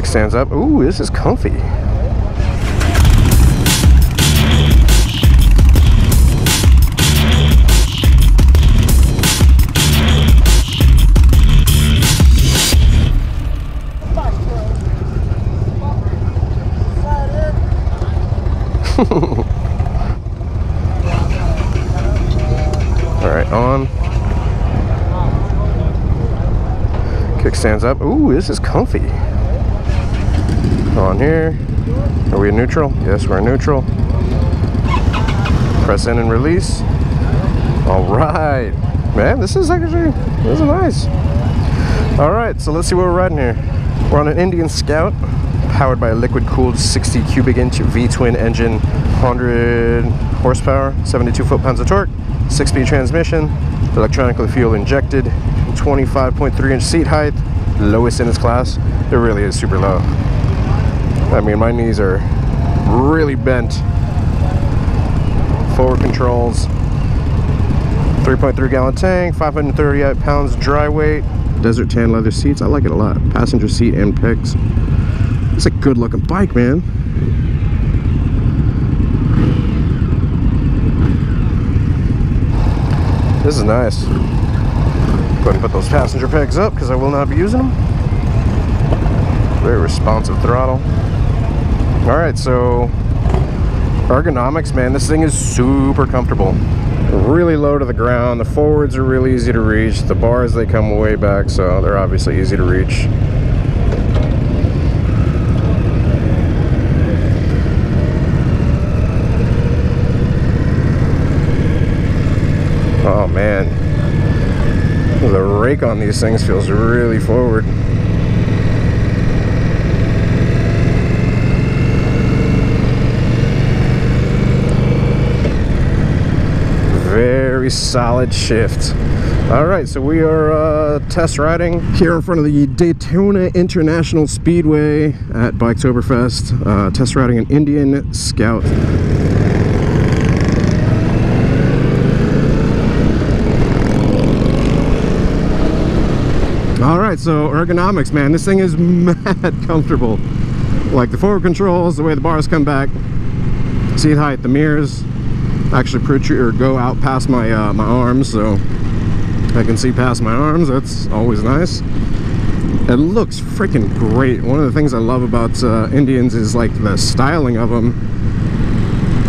Kickstands up. Ooh, this is comfy. Alright, on. Kickstands up. Ooh, this is comfy. On here. Are we in neutral? Yes, we're in neutral. Press in and release. Alright. Man, this is nice. Alright, so let's see what we're riding here. We're on an Indian Scout, powered by a liquid-cooled 60 cubic inch V-twin engine, 100 horsepower, 72 foot-pounds of torque, 6-speed transmission, electronically fuel injected, 25.3 inch seat height, lowest in its class. It really is super low. I mean, my knees are really bent. Forward controls, 3.3 gallon tank, 538 pounds dry weight, desert tan leather seats. I like it a lot. Passenger seat and pegs. It's a good looking bike, man. This is nice. Go ahead and put those passenger pegs up because I will not be using them. Very responsive throttle. Alright, so ergonomics, man, this thing is super comfortable. Really low to the ground. The forwards are really easy to reach. The bars, they come way back, so they're obviously easy to reach. Oh man, the rake on these things feels really forward. Very solid shift. Alright, so we are test riding here in front of the Daytona International Speedway at Biketoberfest. Test riding an Indian Scout. Alright, so ergonomics, man, this thing is mad comfortable. Like the forward controls, the way the bars come back, seat height, the mirrors actually go out past my my arms, so I can see past my arms. That's always nice. It looks freaking great. One of the things I love about Indians is like the styling of them.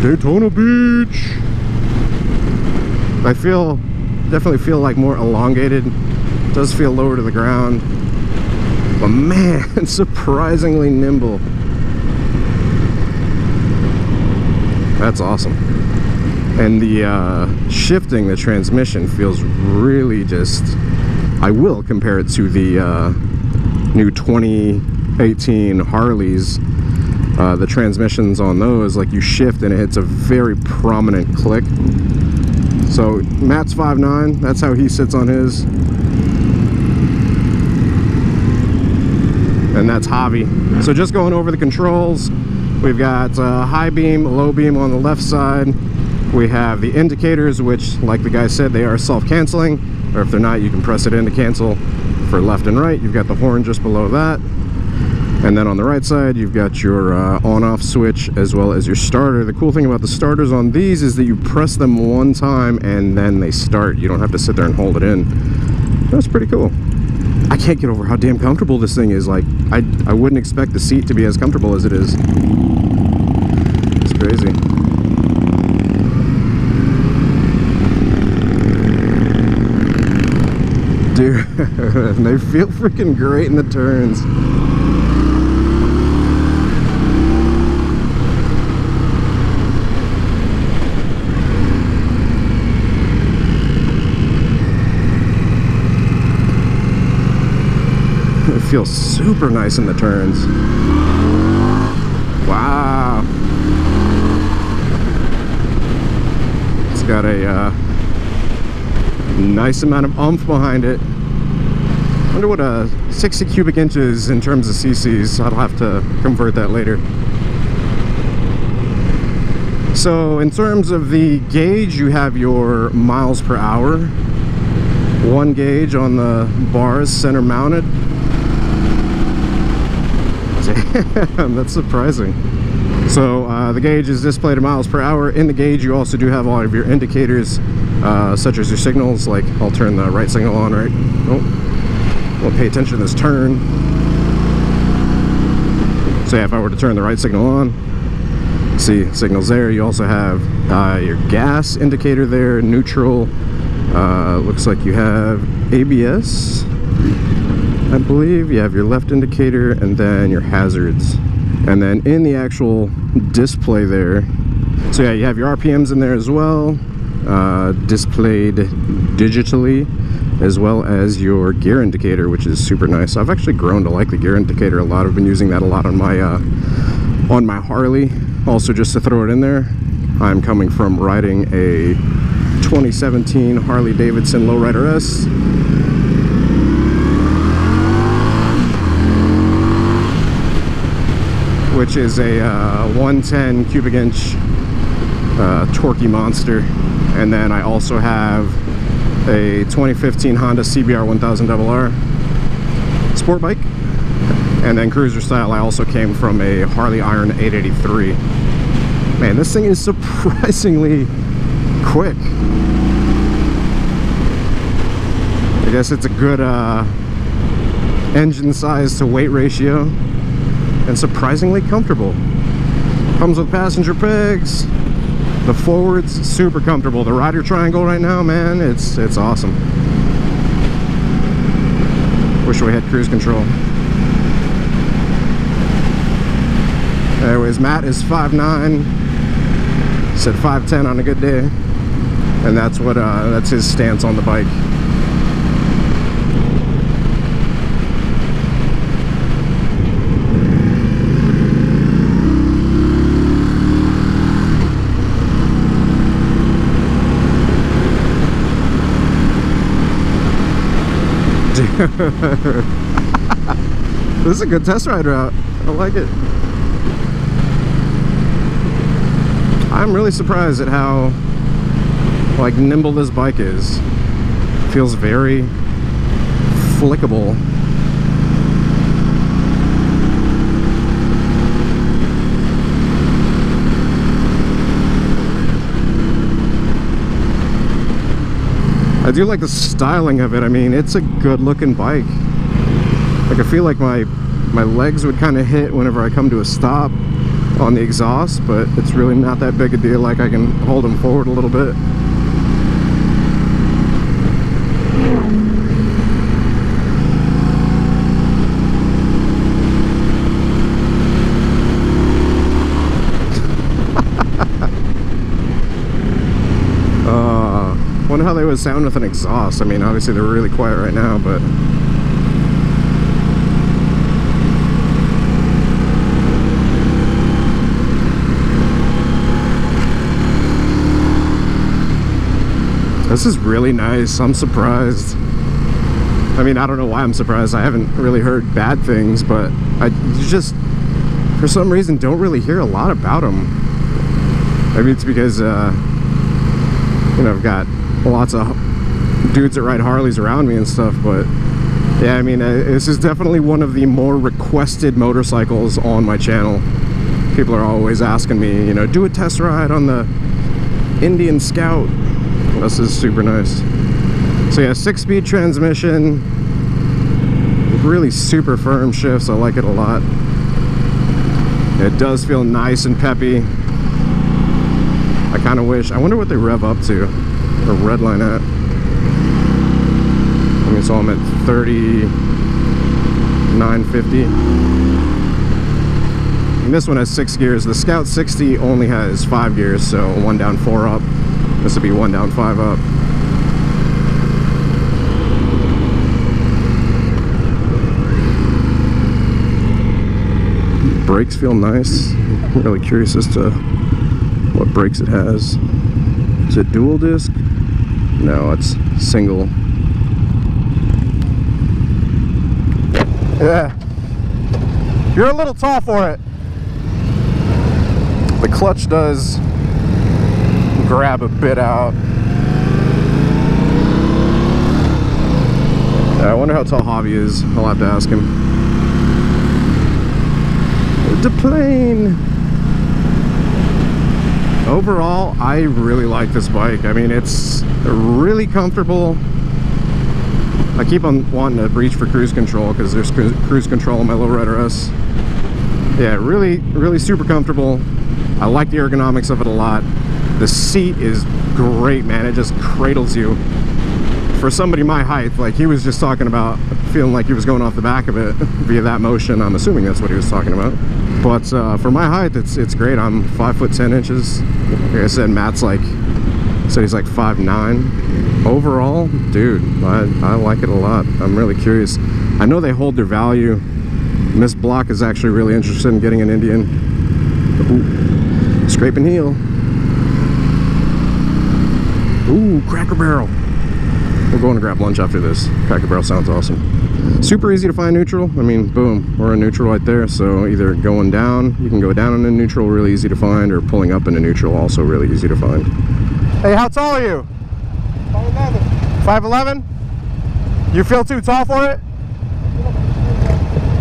Daytona Beach. I definitely feel like more elongated. It does feel lower to the ground, but man, surprisingly nimble. That's awesome. And the shifting, the transmission feels really just, I will compare it to the new 2018 Harleys. The transmissions on those, like you shift and it hits a very prominent click. So Matt's 5'9", that's how he sits on his. And that's Javi. So just going over the controls, we've got high beam, low beam on the left side. We have the indicators, which, like the guy said, they are self-canceling, or if they're not, you can press it in to cancel for left and right. You've got the horn just below that. And then on the right side, you've got your on-off switch as well as your starter. The cool thing about the starters on these is that you press them one time and then they start. You don't have to sit there and hold it in. That's pretty cool. I can't get over how damn comfortable this thing is. Like, I wouldn't expect the seat to be as comfortable as it is. It's crazy. Dude, they feel freaking great in the turns. It feels super nice in the turns. Wow. It's got a nice amount of oomph behind it. I wonder what a 60 cubic inches in terms of cc's. I'll have to convert that later. So in terms of the gauge, you have your miles per hour. One gauge on the bars, center mounted. Damn, that's surprising. So the gauge is displayed in miles per hour. In the gauge you also do have all of your indicators, such as your signals. Like, I'll turn the right signal on, right? Oh, we'll pay attention to this turn. So yeah, if I were to turn the right signal on, see signals there. You also have your gas indicator there, neutral. Looks like you have ABS, I believe. You have your left indicator and then your hazards. And then in the actual display there, so yeah, you have your RPMs in there as well, displayed digitally, as well as your gear indicator, which is super nice. I've actually grown to like the gear indicator a lot. I've been using that a lot on my Harley. Also, just to throw it in there, I'm coming from riding a 2017 Harley Davidson Lowrider S. Which is a 110 cubic inch torquey monster. And then I also have a 2015 Honda CBR1000RR sport bike. And then cruiser style, I also came from a Harley Iron 883. Man, this thing is surprisingly quick. I guess it's a good engine size to weight ratio. And surprisingly comfortable. Comes with passenger pegs. The forward's super comfortable. The rider triangle right now, man, it's awesome. Wish we had cruise control. Anyways, Matt is 5'9", said 5'10" on a good day, and that's what that's his stance on the bike. This is a good test ride route. I like it. I'm really surprised at how like nimble this bike is. It feels very flickable. I do like the styling of it. I mean, it's a good looking bike. Like, I feel like my legs would kind of hit whenever I come to a stop on the exhaust, but it's really not that big a deal. Like, I can hold them forward a little bit. Wonder how they would sound with an exhaust. I mean, obviously they're really quiet right now, but this is really nice. I'm surprised. I mean, I don't know why I'm surprised. I haven't really heard bad things, but I just, for some reason, don't really hear a lot about them. Maybe it's because, you know, I've got lots of dudes that ride Harleys around me and stuff, but yeah, I mean, this is definitely one of the more requested motorcycles on my channel. People are always asking me, you know, do a test ride on the Indian Scout. This is super nice. So yeah, 6-speed transmission, really super firm shifts. I like it a lot. It does feel nice and peppy. I kind of wish, I wonder what they rev up to, or redline at. I mean, so I'm at 3950. And this one has 6 gears. The Scout 60 only has 5 gears, so 1 down, 4 up. This would be 1 down, 5 up. Brakes feel nice. I'm really curious as to what brakes it has. Is it dual disc? No, it's single. Yeah. You're a little tall for it. The clutch does grab a bit out. I wonder how tall Javi is. I'll have to ask him. The plane. Overall, I really like this bike. I mean, it's really comfortable. I keep on wanting to reach for cruise control because there's cruise control on my Lowrider S. Yeah, really super comfortable. I like the ergonomics of it a lot. The seat is great, man. It just cradles you. For somebody my height, like he was just talking about feeling like he was going off the back of it via that motion. I'm assuming that's what he was talking about. But for my height, it's great. I'm 5'10". Like I said, Matt's like, said he's like 5'9". Overall, dude, I like it a lot. I'm really curious. I know they hold their value. Miss Block is actually really interested in getting an Indian. Ooh, scraping heel. Ooh, Cracker Barrel. We're going to grab lunch after this. Cracker Barrel sounds awesome. Super easy to find neutral. I mean, boom, we're in neutral right there. So either going down, you can go down into neutral, really easy to find, or pulling up into neutral, also really easy to find. Hey, how tall are you? 5'11". 5'11"? You feel too tall for it?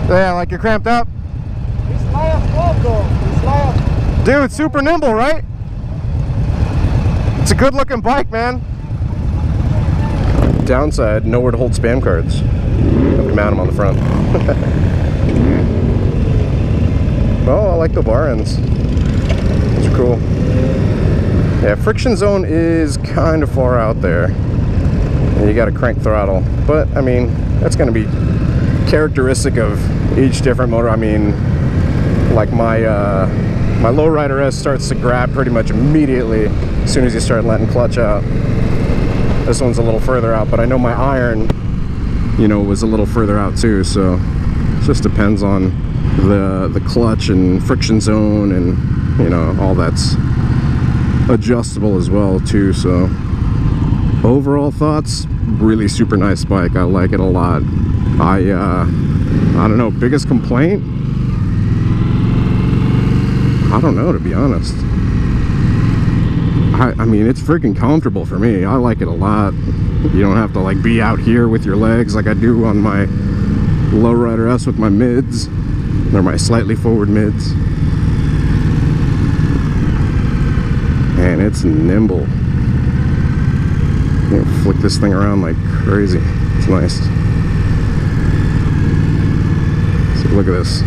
Yeah, like you're cramped up? It's light though. It's light. Dude, super nimble, right? It's a good looking bike, man. Downside, nowhere to hold spam cards. Have to mount them on the front. Oh, I like the bar ends. Those are cool. Yeah, friction zone is kind of far out there. And you got to crank throttle. But, I mean, that's going to be characteristic of each different motor. I mean, like my Lowrider S starts to grab pretty much immediately as soon as you start letting clutch out. This one's a little further out, but I know my iron, you know, was a little further out too, so it just depends on the clutch and friction zone, and you know, all that's adjustable as well too. So overall thoughts, really super nice bike. I like it a lot. I don't know, biggest complaint, I don't know, to be honest. I mean, it's freaking comfortable for me. I like it a lot. You don't have to like be out here with your legs like I do on my Lowrider S with my mids. They're my slightly forward mids. And it's nimble. You can flick this thing around like crazy. It's nice. So look at this.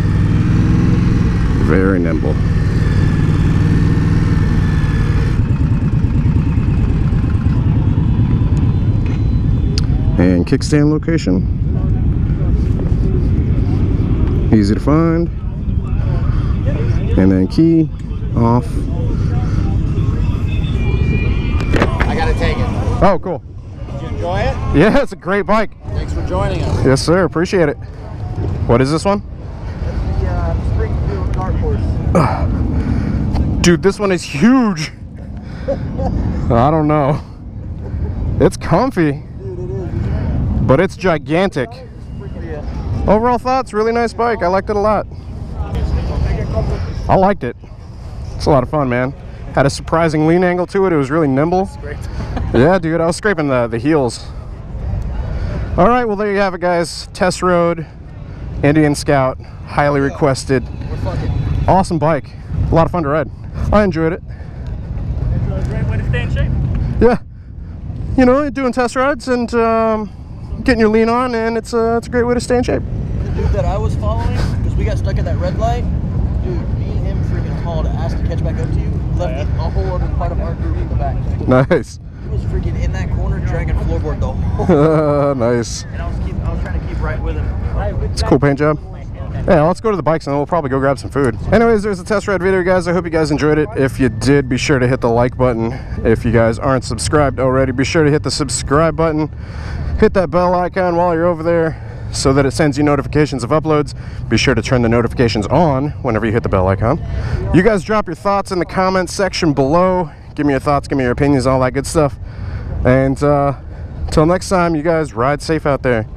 Very nimble. And kickstand location, easy to find, and then key off. I gotta take it. Oh, cool. Did you enjoy it? Yeah, it's a great bike. Thanks for joining us. Yes, sir. Appreciate it. What is this one? That's the Springfield Dark Horse. Dude, this one is huge. I don't know. It's comfy. But it's gigantic. Overall thoughts, really nice bike. I liked it a lot. I liked it. It's a lot of fun, man. Had a surprising lean angle to it. It was really nimble. Yeah, dude, I was scraping the heels. All right, well, there you have it, guys. Test rode Indian Scout, highly requested. Awesome bike. A lot of fun to ride. I enjoyed it. It's a great way to stay in shape. Yeah. You know, doing test rides and getting your lean on, and it's a great way to stay in shape. The dude that I was following, because we got stuck at that red light, dude, me and him freaking called to ask to catch back up to you, left a whole other part of our group in the back. Nice. He was freaking in that corner dragging floorboard the whole Nice. And I was trying to keep right with him. It's a cool paint job. Yeah, let's go to the bikes and then we'll probably go grab some food. Anyways, there's a test ride video, guys. I hope you guys enjoyed it. If you did, be sure to hit the like button. If you guys aren't subscribed already, be sure to hit the subscribe button. Hit that bell icon while you're over there so that it sends you notifications of uploads. Be sure to turn the notifications on whenever you hit the bell icon. You guys drop your thoughts in the comments section below. Give me your thoughts, give me your opinions, all that good stuff. And till next time, you guys ride safe out there.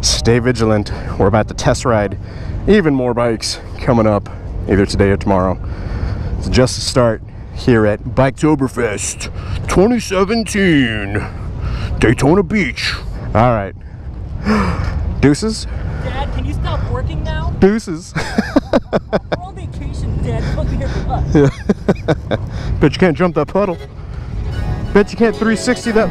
Stay vigilant. We're about to test ride even more bikes coming up either today or tomorrow. It's just a start here at Biketoberfest 2017, Daytona Beach. All right. Deuces. Dad, can you stop working now? Deuces. We're only chasing Dad fucking here for us. Yeah. Bet you can't jump that puddle. Bet you can't 360 that.